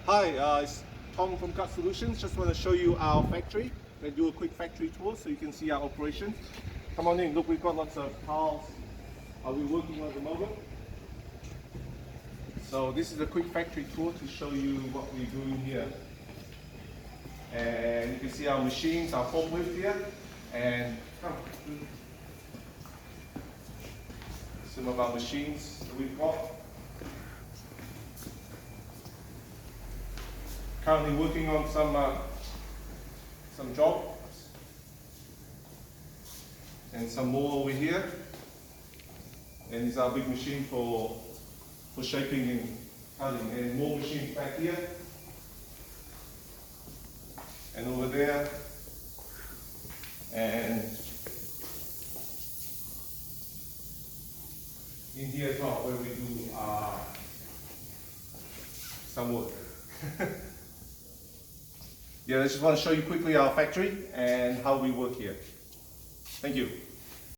Hi, it's Tom from Cut Solutions. Just want to show you our factory and do a quick factory tour so you can see our operations. Come on in, look, we've got lots of tiles we're working on at the moment. So this is a quick factory tour to show you what we're doing here. And you can see our machines, our forklift here. And some of our machines that we've got. Currently working on some jobs and some more over here. And it's our big machine for shaping and cutting, and more machines back here and over there, and in here as well where we do some work. Yeah, I just want to show you quickly our factory and how we work here. Thank you.